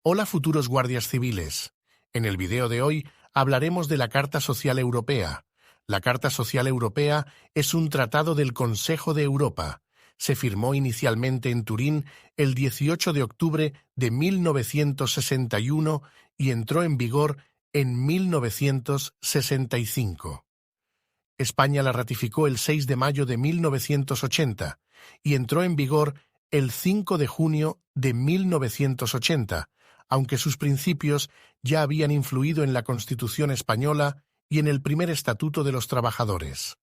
Hola futuros guardias civiles. En el video de hoy hablaremos de la Carta Social Europea. La Carta Social Europea es un tratado del Consejo de Europa. Se firmó inicialmente en Turín el 18 de octubre de 1961 y entró en vigor en 1965. España la ratificó el 6 de mayo de 1980 y entró en vigor el 5 de junio de 1980, aunque sus principios ya habían influido en la Constitución española y en el primer Estatuto de los Trabajadores.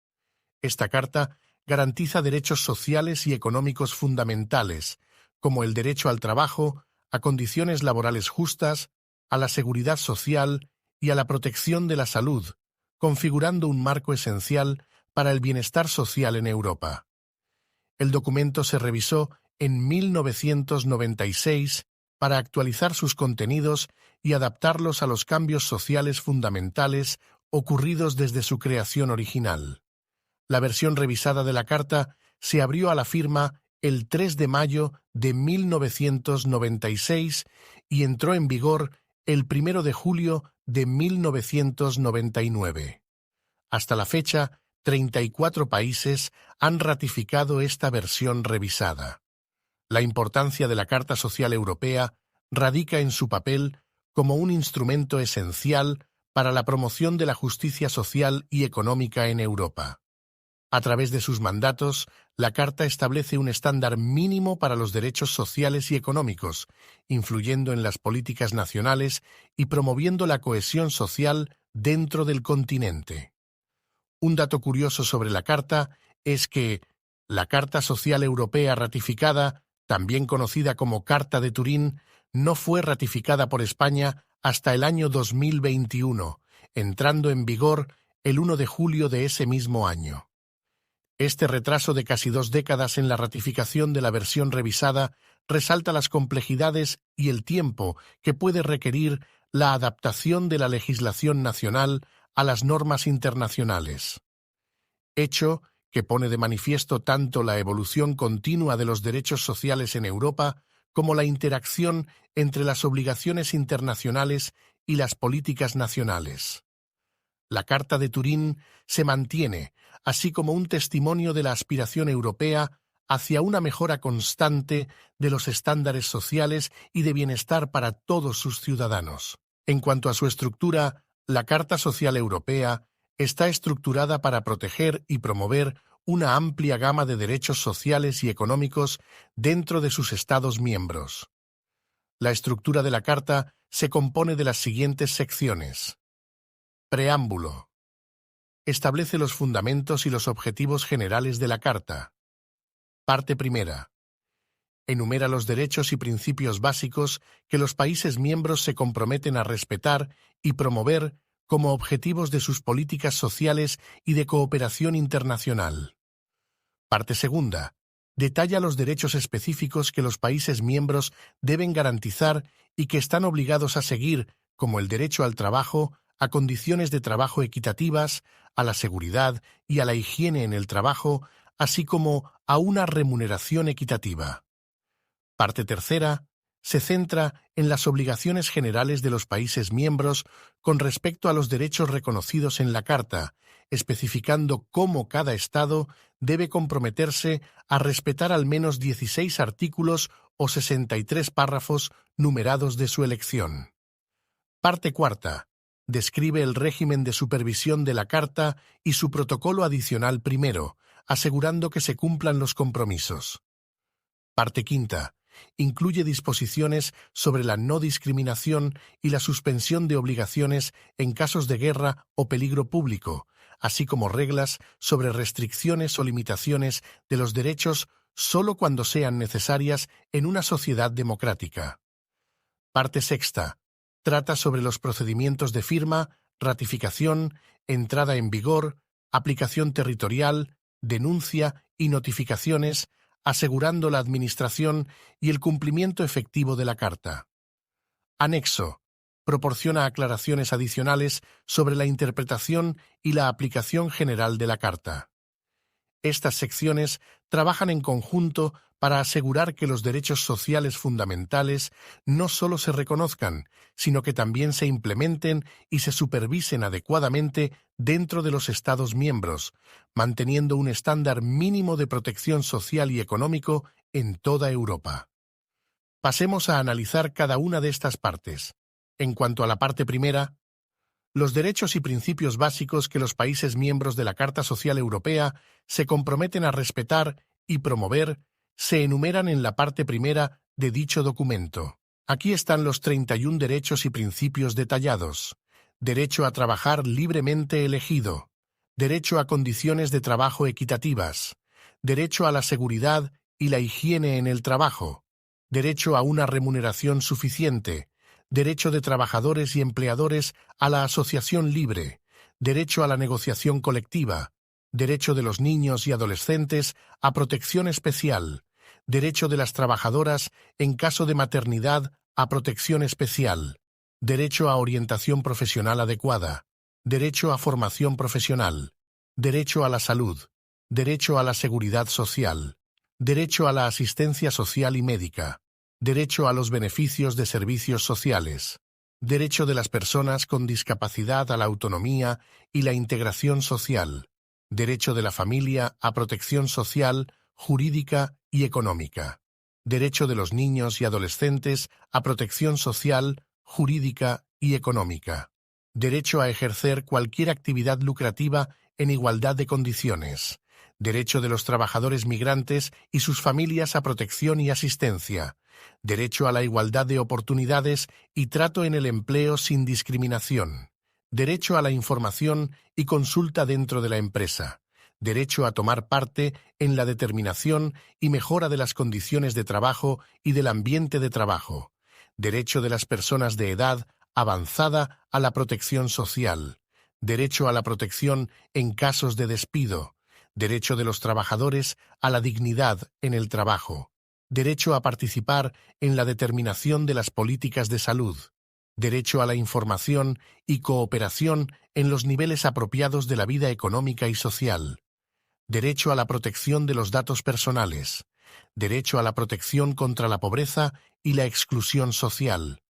Esta carta garantiza derechos sociales y económicos fundamentales, como el derecho al trabajo, a condiciones laborales justas, a la seguridad social y a la protección de la salud, configurando un marco esencial para el bienestar social en Europa. El documento se revisó en 1996 para actualizar sus contenidos y adaptarlos a los cambios sociales fundamentales ocurridos desde su creación original. La versión revisada de la Carta se abrió a la firma el 3 de mayo de 1996 y entró en vigor el 1 de julio de 1999. Hasta la fecha, 34 países han ratificado esta versión revisada. La importancia de la Carta Social Europea radica en su papel como un instrumento esencial para la promoción de la justicia social y económica en Europa. A través de sus mandatos, la Carta establece un estándar mínimo para los derechos sociales y económicos, influyendo en las políticas nacionales y promoviendo la cohesión social dentro del continente. Un dato curioso sobre la Carta es que la Carta Social Europea ratificada, también conocida como Carta de Turín, no fue ratificada por España hasta el año 2021, entrando en vigor el 1 de julio de ese mismo año. Este retraso de casi 2 décadas en la ratificación de la versión revisada resalta las complejidades y el tiempo que puede requerir la adaptación de la legislación nacional a las normas internacionales. Hecho que pone de manifiesto tanto la evolución continua de los derechos sociales en Europa como la interacción entre las obligaciones internacionales y las políticas nacionales. La Carta de Turín se mantiene, así como un testimonio de la aspiración europea hacia una mejora constante de los estándares sociales y de bienestar para todos sus ciudadanos. En cuanto a su estructura, la Carta Social Europea está estructurada para proteger y promover una amplia gama de derechos sociales y económicos dentro de sus Estados miembros. La estructura de la Carta se compone de las siguientes secciones. Preámbulo. Establece los fundamentos y los objetivos generales de la Carta. Parte primera. Enumera los derechos y principios básicos que los países miembros se comprometen a respetar y promover como objetivos de sus políticas sociales y de cooperación internacional. Parte segunda. Detalla los derechos específicos que los países miembros deben garantizar y que están obligados a seguir, como el derecho al trabajo, a condiciones de trabajo equitativas, a la seguridad y a la higiene en el trabajo, así como a una remuneración equitativa. Parte tercera. Se centra en las obligaciones generales de los países miembros con respecto a los derechos reconocidos en la Carta, especificando cómo cada Estado debe comprometerse a respetar al menos 16 artículos o 63 párrafos numerados de su elección. Parte cuarta. Describe el régimen de supervisión de la Carta y su protocolo adicional primero, asegurando que se cumplan los compromisos. Parte quinta. Incluye disposiciones sobre la no discriminación y la suspensión de obligaciones en casos de guerra o peligro público, así como reglas sobre restricciones o limitaciones de los derechos solo cuando sean necesarias en una sociedad democrática. Parte sexta. Trata sobre los procedimientos de firma, ratificación, entrada en vigor, aplicación territorial, denuncia y notificaciones, asegurando la administración y el cumplimiento efectivo de la Carta. Anexo. Proporciona aclaraciones adicionales sobre la interpretación y la aplicación general de la Carta. Estas secciones trabajan en conjunto para asegurar que los derechos sociales fundamentales no solo se reconozcan, sino que también se implementen y se supervisen adecuadamente dentro de los Estados miembros, manteniendo un estándar mínimo de protección social y económico en toda Europa. Pasemos a analizar cada una de estas partes. En cuanto a la parte primera, los derechos y principios básicos que los países miembros de la Carta Social Europea se comprometen a respetar y promover se enumeran en la parte primera de dicho documento. Aquí están los 31 derechos y principios detallados. Derecho a trabajar libremente elegido. Derecho a condiciones de trabajo equitativas. Derecho a la seguridad y la higiene en el trabajo. Derecho a una remuneración suficiente. Derecho de trabajadores y empleadores a la asociación libre. Derecho a la negociación colectiva. Derecho de los niños y adolescentes a protección especial. Derecho de las trabajadoras en caso de maternidad a protección especial. Derecho a orientación profesional adecuada. Derecho a formación profesional. Derecho a la salud. Derecho a la seguridad social. Derecho a la asistencia social y médica. Derecho a los beneficios de servicios sociales. Derecho de las personas con discapacidad a la autonomía y la integración social. Derecho de la familia a protección social, jurídica y económica. Derecho de los niños y adolescentes a protección social, jurídica y económica. Derecho a ejercer cualquier actividad lucrativa en igualdad de condiciones. Derecho de los trabajadores migrantes y sus familias a protección y asistencia. Derecho a la igualdad de oportunidades y trato en el empleo sin discriminación. Derecho a la información y consulta dentro de la empresa. Derecho a tomar parte en la determinación y mejora de las condiciones de trabajo y del ambiente de trabajo. Derecho de las personas de edad avanzada a la protección social. Derecho a la protección en casos de despido. Derecho de los trabajadores a la dignidad en el trabajo. Derecho a participar en la determinación de las políticas de salud. Derecho a la información y cooperación en los niveles apropiados de la vida económica y social. Derecho a la protección de los datos personales. Derecho a la protección contra la pobreza y la exclusión social.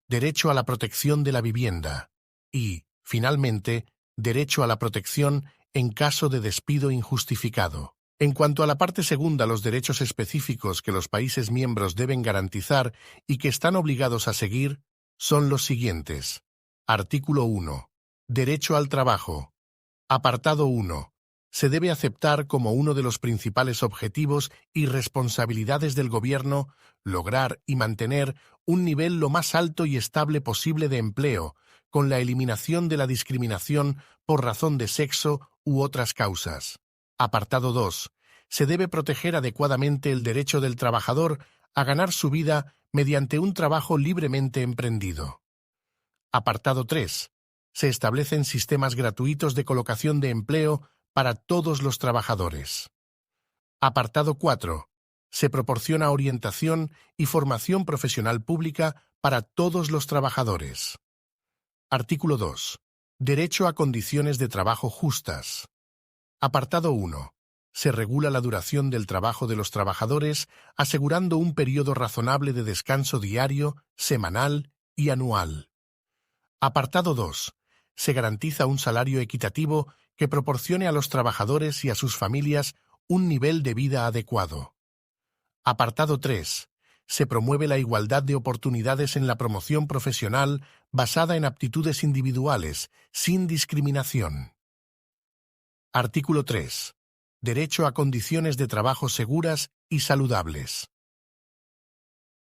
Derecho a la protección de la vivienda. Y, finalmente, derecho a la protección en caso de despido injustificado. En cuanto a la parte segunda, los derechos específicos que los países miembros deben garantizar y que están obligados a seguir son los siguientes. Artículo 1. Derecho al trabajo. Apartado 1. Se debe aceptar como uno de los principales objetivos y responsabilidades del gobierno lograr y mantener un nivel lo más alto y estable posible de empleo, con la eliminación de la discriminación por razón de sexo u otras causas. Apartado 2. Se debe proteger adecuadamente el derecho del trabajador a ganar su vida mediante un trabajo libremente emprendido. Apartado 3. Se establecen sistemas gratuitos de colocación de empleo para todos los trabajadores. Apartado 4. Se proporciona orientación y formación profesional pública para todos los trabajadores. Artículo 2. Derecho a condiciones de trabajo justas. Apartado 1. Se regula la duración del trabajo de los trabajadores, asegurando un periodo razonable de descanso diario, semanal y anual. Apartado 2. Se garantiza un salario equitativo que proporcione a los trabajadores y a sus familias un nivel de vida adecuado. Apartado 3. Se promueve la igualdad de oportunidades en la promoción profesional basada en aptitudes individuales, sin discriminación. Artículo 3. Derecho a condiciones de trabajo seguras y saludables.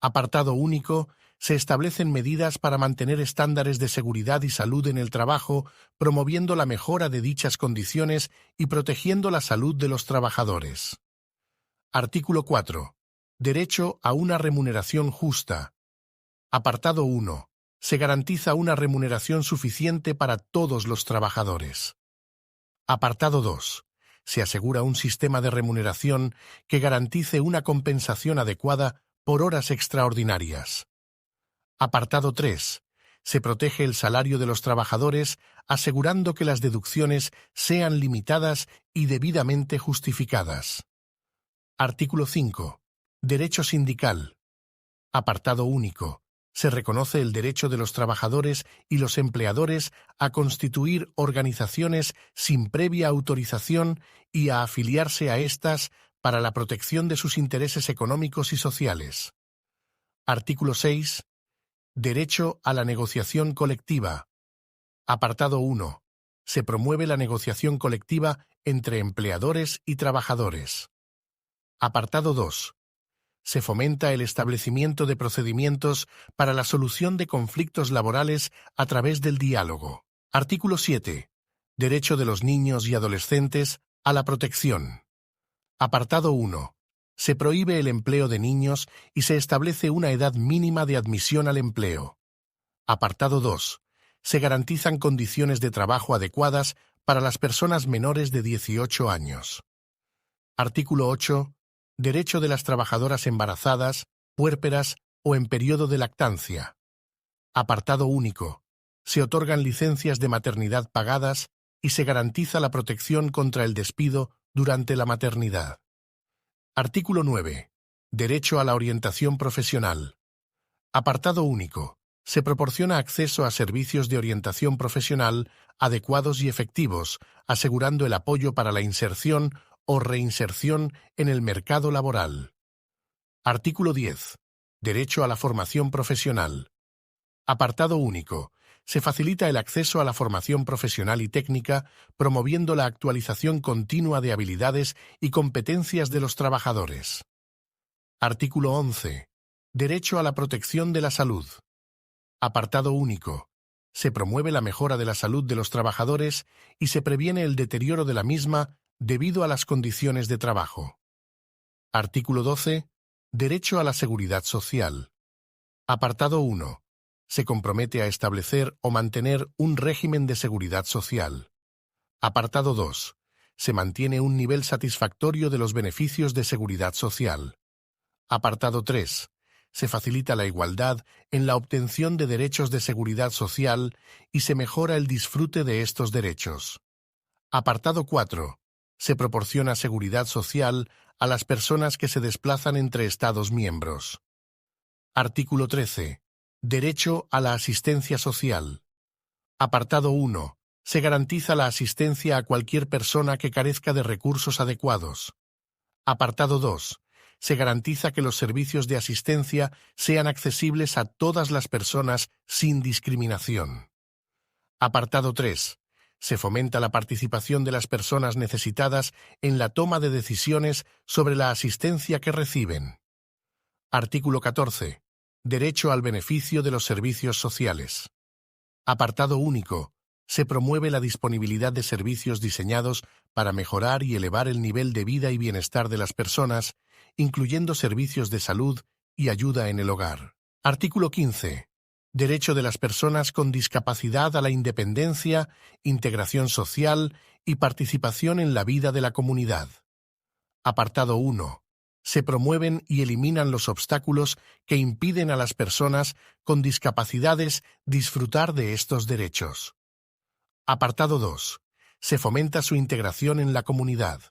Apartado único. Se establecen medidas para mantener estándares de seguridad y salud en el trabajo, promoviendo la mejora de dichas condiciones y protegiendo la salud de los trabajadores. Artículo 4. Derecho a una remuneración justa. Apartado 1. Se garantiza una remuneración suficiente para todos los trabajadores. Apartado 2. Se asegura un sistema de remuneración que garantice una compensación adecuada por horas extraordinarias. Apartado 3. Se protege el salario de los trabajadores asegurando que las deducciones sean limitadas y debidamente justificadas. Artículo 5. Derecho sindical. Apartado único. Se reconoce el derecho de los trabajadores y los empleadores a constituir organizaciones sin previa autorización y a afiliarse a éstas para la protección de sus intereses económicos y sociales. Artículo 6. Derecho a la negociación colectiva. Apartado 1. Se promueve la negociación colectiva entre empleadores y trabajadores. Apartado 2. Se fomenta el establecimiento de procedimientos para la solución de conflictos laborales a través del diálogo. Artículo 7. Derecho de los niños y adolescentes a la protección. Apartado 1. Se prohíbe el empleo de niños y se establece una edad mínima de admisión al empleo. Apartado 2. Se garantizan condiciones de trabajo adecuadas para las personas menores de 18 años. Artículo 8. Derecho de las trabajadoras embarazadas, puérperas o en periodo de lactancia. Apartado único. Se otorgan licencias de maternidad pagadas y se garantiza la protección contra el despido durante la maternidad. Artículo 9. Derecho a la orientación profesional. Apartado único. Se proporciona acceso a servicios de orientación profesional adecuados y efectivos, asegurando el apoyo para la inserción o reinserción en el mercado laboral. Artículo 10. Derecho a la formación profesional. Apartado único. Se facilita el acceso a la formación profesional y técnica, promoviendo la actualización continua de habilidades y competencias de los trabajadores. Artículo 11. Derecho a la protección de la salud. Apartado único. Se promueve la mejora de la salud de los trabajadores y se previene el deterioro de la misma debido a las condiciones de trabajo. Artículo 12. Derecho a la seguridad social. Apartado 1. Se compromete a establecer o mantener un régimen de seguridad social. Apartado 2. Se mantiene un nivel satisfactorio de los beneficios de seguridad social. Apartado 3. Se facilita la igualdad en la obtención de derechos de seguridad social y se mejora el disfrute de estos derechos. Apartado 4. Se proporciona seguridad social a las personas que se desplazan entre Estados miembros. Artículo 13. Derecho a la asistencia social. Apartado 1. Se garantiza la asistencia a cualquier persona que carezca de recursos adecuados. Apartado 2. Se garantiza que los servicios de asistencia sean accesibles a todas las personas sin discriminación. Apartado 3. Se fomenta la participación de las personas necesitadas en la toma de decisiones sobre la asistencia que reciben. Artículo 14. Derecho al beneficio de los servicios sociales. Apartado único. Se promueve la disponibilidad de servicios diseñados para mejorar y elevar el nivel de vida y bienestar de las personas, incluyendo servicios de salud y ayuda en el hogar. Artículo 15. Derecho de las personas con discapacidad a la independencia, integración social y participación en la vida de la comunidad. Apartado 1. Se promueven y eliminan los obstáculos que impiden a las personas con discapacidades disfrutar de estos derechos. Apartado 2. Se fomenta su integración en la comunidad.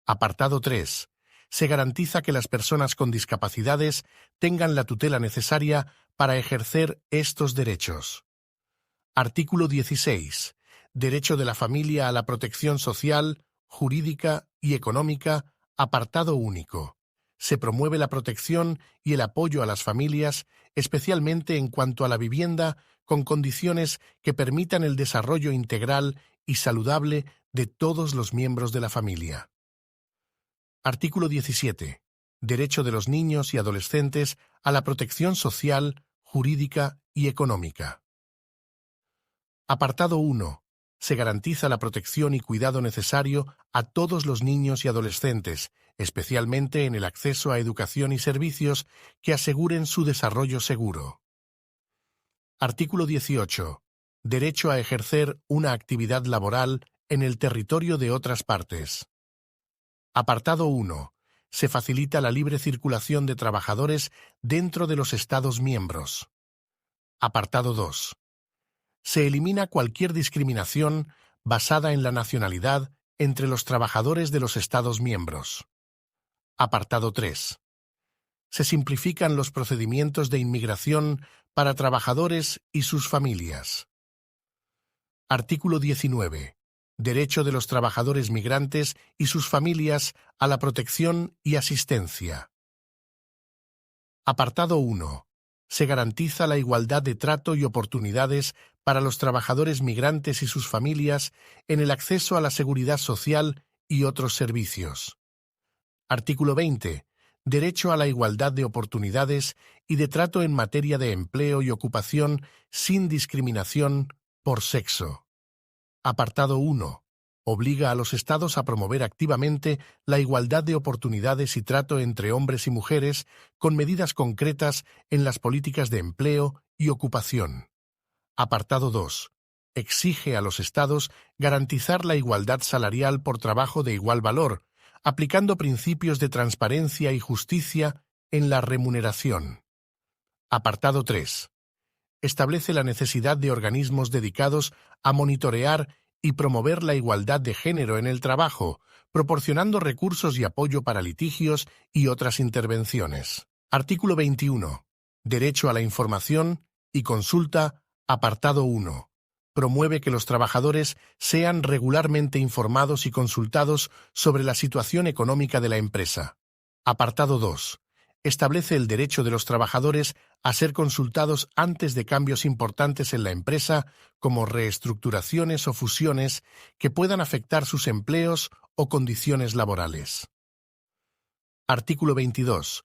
Apartado 3. Se garantiza que las personas con discapacidades tengan la tutela necesaria para ejercer estos derechos. Artículo 16. Derecho de la familia a la protección social, jurídica y económica, apartado único. Se promueve la protección y el apoyo a las familias, especialmente en cuanto a la vivienda, con condiciones que permitan el desarrollo integral y saludable de todos los miembros de la familia. Artículo 17. Derecho de los niños y adolescentes a la protección social, jurídica y económica. Apartado 1. Se garantiza la protección y cuidado necesario a todos los niños y adolescentes, especialmente en el acceso a educación y servicios que aseguren su desarrollo seguro. Artículo 18. Derecho a ejercer una actividad laboral en el territorio de otras partes. Apartado 1. Se facilita la libre circulación de trabajadores dentro de los Estados miembros. Apartado 2. Se elimina cualquier discriminación basada en la nacionalidad entre los trabajadores de los Estados miembros. Apartado 3. Se simplifican los procedimientos de inmigración para trabajadores y sus familias. Artículo 19. Derecho de los trabajadores migrantes y sus familias a la protección y asistencia. Apartado 1. Se garantiza la igualdad de trato y oportunidades para los trabajadores migrantes y sus familias en el acceso a la seguridad social y otros servicios. Artículo 20. Derecho a la igualdad de oportunidades y de trato en materia de empleo y ocupación sin discriminación por sexo. Apartado 1. Obliga a los Estados a promover activamente la igualdad de oportunidades y trato entre hombres y mujeres con medidas concretas en las políticas de empleo y ocupación. Apartado 2. Exige a los Estados garantizar la igualdad salarial por trabajo de igual valor, aplicando principios de transparencia y justicia en la remuneración. Apartado 3. Establece la necesidad de organismos dedicados a monitorear y promover la igualdad de género en el trabajo, proporcionando recursos y apoyo para litigios y otras intervenciones. Artículo 21. Derecho a la información y consulta. Apartado 1. Promueve que los trabajadores sean regularmente informados y consultados sobre la situación económica de la empresa. Apartado 2. Establece el derecho de los trabajadores a ser consultados antes de cambios importantes en la empresa, como reestructuraciones o fusiones que puedan afectar sus empleos o condiciones laborales. Artículo 22.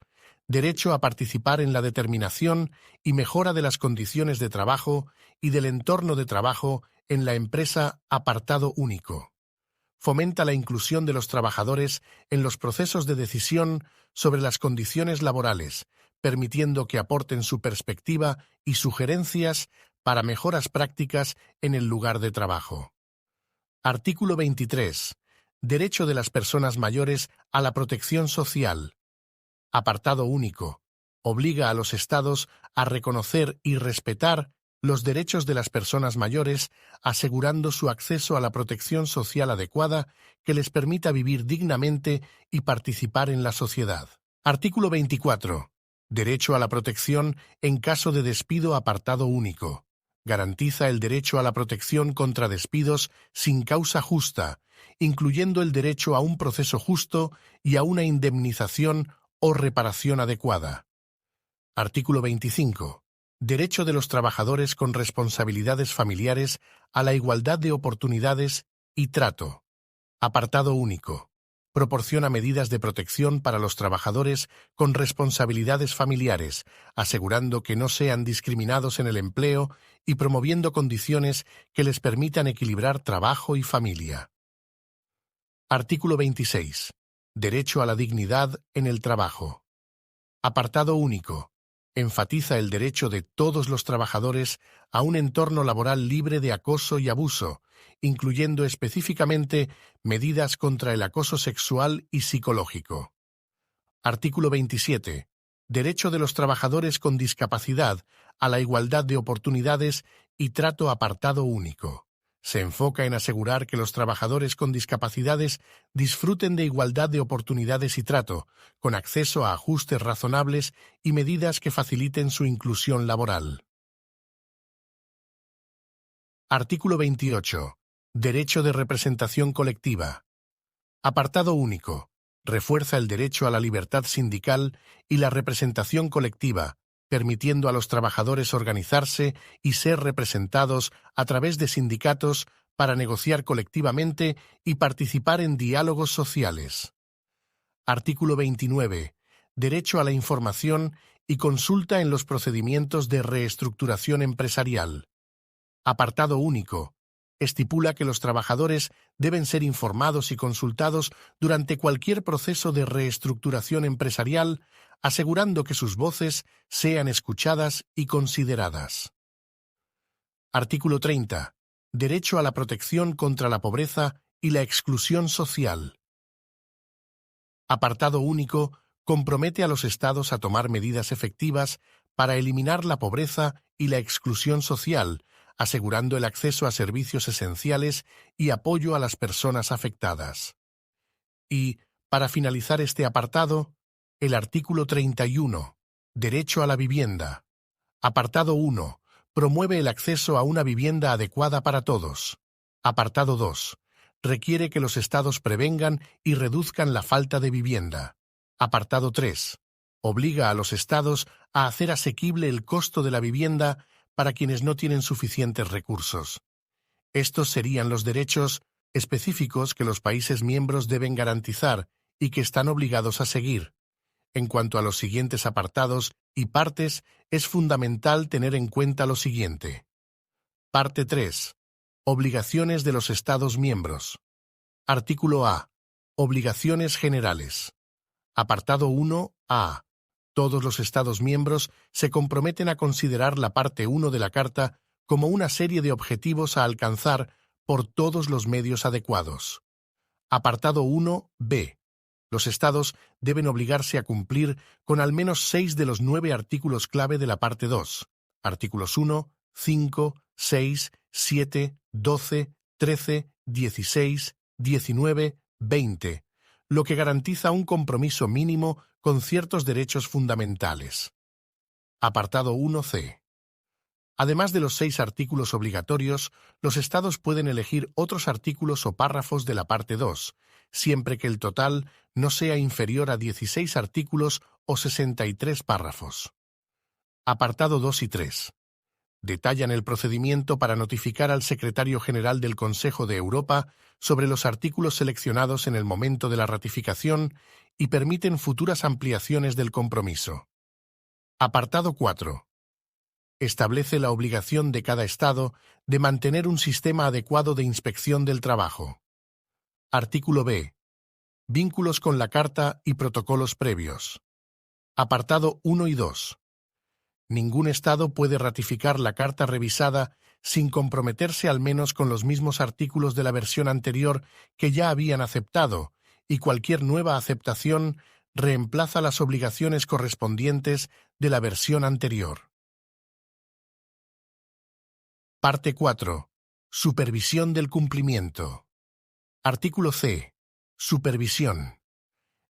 Derecho a participar en la determinación y mejora de las condiciones de trabajo y del entorno de trabajo en la empresa. Apartado único. Fomenta la inclusión de los trabajadores en los procesos de decisión sobre las condiciones laborales, permitiendo que aporten su perspectiva y sugerencias para mejoras prácticas en el lugar de trabajo. Artículo 23. Derecho de las personas mayores a la protección social. Apartado único. Obliga a los Estados a reconocer y respetar los derechos de las personas mayores, asegurando su acceso a la protección social adecuada que les permita vivir dignamente y participar en la sociedad. Artículo 24. Derecho a la protección en caso de despido. Apartado único. Garantiza el derecho a la protección contra despidos sin causa justa, incluyendo el derecho a un proceso justo y a una indemnización o reparación adecuada. Artículo 25. Derecho de los trabajadores con responsabilidades familiares a la igualdad de oportunidades y trato. Apartado único. Proporciona medidas de protección para los trabajadores con responsabilidades familiares, asegurando que no sean discriminados en el empleo y promoviendo condiciones que les permitan equilibrar trabajo y familia. Artículo 26. Derecho a la dignidad en el trabajo. Apartado único. Enfatiza el derecho de todos los trabajadores a un entorno laboral libre de acoso y abuso, incluyendo específicamente medidas contra el acoso sexual y psicológico. Artículo 27. Derecho de los trabajadores con discapacidad a la igualdad de oportunidades y trato. Apartado único. Se enfoca en asegurar que los trabajadores con discapacidades disfruten de igualdad de oportunidades y trato, con acceso a ajustes razonables y medidas que faciliten su inclusión laboral. Artículo 28. Derecho de representación colectiva. Apartado único. Refuerza el derecho a la libertad sindical y la representación colectiva, permitiendo a los trabajadores organizarse y ser representados a través de sindicatos para negociar colectivamente y participar en diálogos sociales. Artículo 29. Derecho a la información y consulta en los procedimientos de reestructuración empresarial. Apartado único. Estipula que los trabajadores deben ser informados y consultados durante cualquier proceso de reestructuración empresarial, asegurando que sus voces sean escuchadas y consideradas. Artículo 30. Derecho a la protección contra la pobreza y la exclusión social. Apartado único. Compromete a los Estados a tomar medidas efectivas para eliminar la pobreza y la exclusión social, asegurando el acceso a servicios esenciales y apoyo a las personas afectadas. Y, para finalizar este apartado, el artículo 31, Derecho a la vivienda. Apartado 1. Promueve el acceso a una vivienda adecuada para todos. Apartado 2. Requiere que los Estados prevengan y reduzcan la falta de vivienda. Apartado 3. Obliga a los Estados a hacer asequible el costo de la vivienda para quienes no tienen suficientes recursos. Estos serían los derechos específicos que los países miembros deben garantizar y que están obligados a seguir. En cuanto a los siguientes apartados y partes, es fundamental tener en cuenta lo siguiente. Parte 3. Obligaciones de los Estados miembros. Artículo A. Obligaciones generales. Apartado 1. A. Todos los Estados miembros se comprometen a considerar la parte 1 de la Carta como una serie de objetivos a alcanzar por todos los medios adecuados. Apartado 1. B. Los Estados deben obligarse a cumplir con al menos 6 de los 9 artículos clave de la parte 2. Artículos 1, 5, 6, 7, 12, 13, 16, 19, 20, lo que garantiza un compromiso mínimo con ciertos derechos fundamentales. Apartado 1c. Además de los 6 artículos obligatorios, los Estados pueden elegir otros artículos o párrafos de la parte 2, siempre que el total no sea inferior a 16 artículos o 63 párrafos. Apartado 2 y 3. Detallan el procedimiento para notificar al Secretario General del Consejo de Europa sobre los artículos seleccionados en el momento de la ratificación y permiten futuras ampliaciones del compromiso. Apartado 4. Establece la obligación de cada Estado de mantener un sistema adecuado de inspección del trabajo. Artículo B. Vínculos con la Carta y protocolos previos. Apartado 1 y 2. Ningún Estado puede ratificar la Carta revisada sin comprometerse al menos con los mismos artículos de la versión anterior que ya habían aceptado, y cualquier nueva aceptación reemplaza las obligaciones correspondientes de la versión anterior. Parte 4. Supervisión del cumplimiento. Artículo C. Supervisión.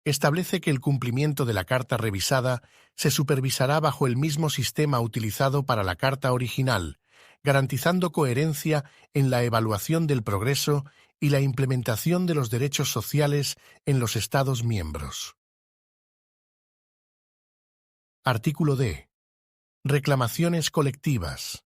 Establece que el cumplimiento de la Carta revisada se supervisará bajo el mismo sistema utilizado para la Carta original, garantizando coherencia en la evaluación del progreso y la implementación de los derechos sociales en los Estados miembros. Artículo D. Reclamaciones colectivas.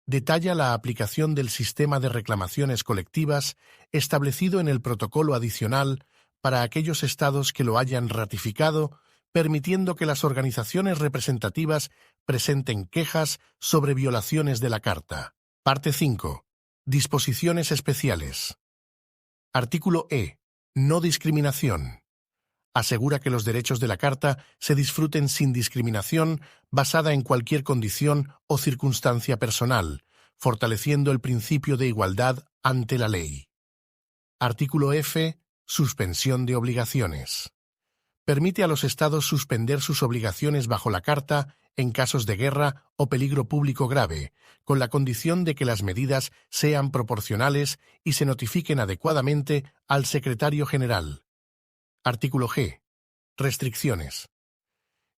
Detalla la aplicación del sistema de reclamaciones colectivas establecido en el protocolo adicional para aquellos Estados que lo hayan ratificado, permitiendo que las organizaciones representativas presenten quejas sobre violaciones de la Carta. Parte 5. Disposiciones especiales. Artículo E. No discriminación. Asegura que los derechos de la Carta se disfruten sin discriminación basada en cualquier condición o circunstancia personal, fortaleciendo el principio de igualdad ante la ley. Artículo F. Suspensión de obligaciones. Permite a los Estados suspender sus obligaciones bajo la Carta en casos de guerra o peligro público grave, con la condición de que las medidas sean proporcionales y se notifiquen adecuadamente al Secretario General. Artículo G. Restricciones.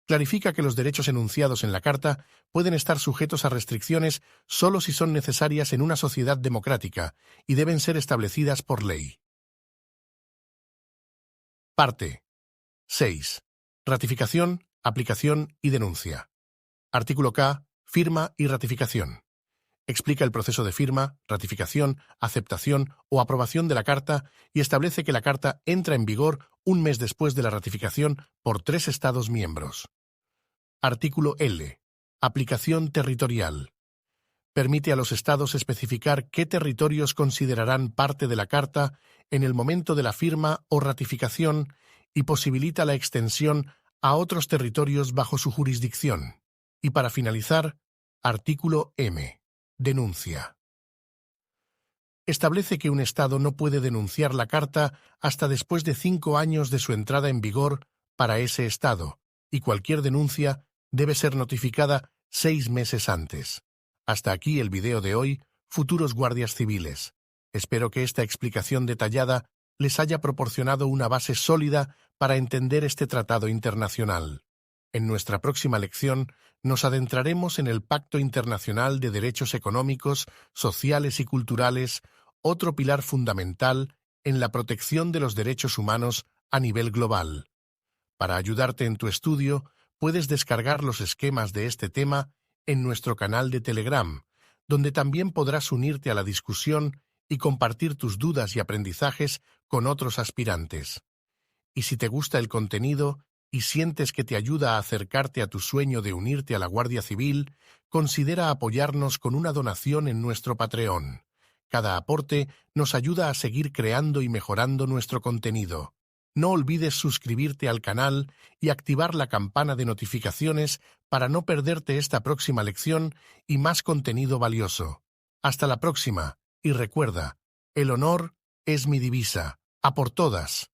Clarifica que los derechos enunciados en la Carta pueden estar sujetos a restricciones solo si son necesarias en una sociedad democrática y deben ser establecidas por ley. Parte 6. Ratificación, aplicación y denuncia. Artículo K. Firma y ratificación. Explica el proceso de firma, ratificación, aceptación o aprobación de la Carta y establece que la Carta entra en vigor un mes después de la ratificación por 3 Estados miembros. Artículo L. Aplicación territorial. Permite a los Estados especificar qué territorios considerarán parte de la Carta en el momento de la firma o ratificación y posibilita la extensión a otros territorios bajo su jurisdicción. Y para finalizar, artículo M. Denuncia. Establece que un Estado no puede denunciar la Carta hasta después de 5 años de su entrada en vigor para ese Estado, y cualquier denuncia debe ser notificada 6 meses antes. Hasta aquí el video de hoy, futuros guardias civiles. Espero que esta explicación detallada les haya proporcionado una base sólida para entender este tratado internacional. En nuestra próxima lección nos adentraremos en el Pacto Internacional de Derechos Económicos, Sociales y Culturales, otro pilar fundamental en la protección de los derechos humanos a nivel global. Para ayudarte en tu estudio, puedes descargar los esquemas de este tema en nuestro canal de Telegram, donde también podrás unirte a la discusión y compartir tus dudas y aprendizajes con otros aspirantes. Y si te gusta el contenido y sientes que te ayuda a acercarte a tu sueño de unirte a la Guardia Civil, considera apoyarnos con una donación en nuestro Patreon. Cada aporte nos ayuda a seguir creando y mejorando nuestro contenido. No olvides suscribirte al canal y activar la campana de notificaciones para no perderte esta próxima lección y más contenido valioso. Hasta la próxima, y recuerda, el honor es mi divisa. ¡A por todas!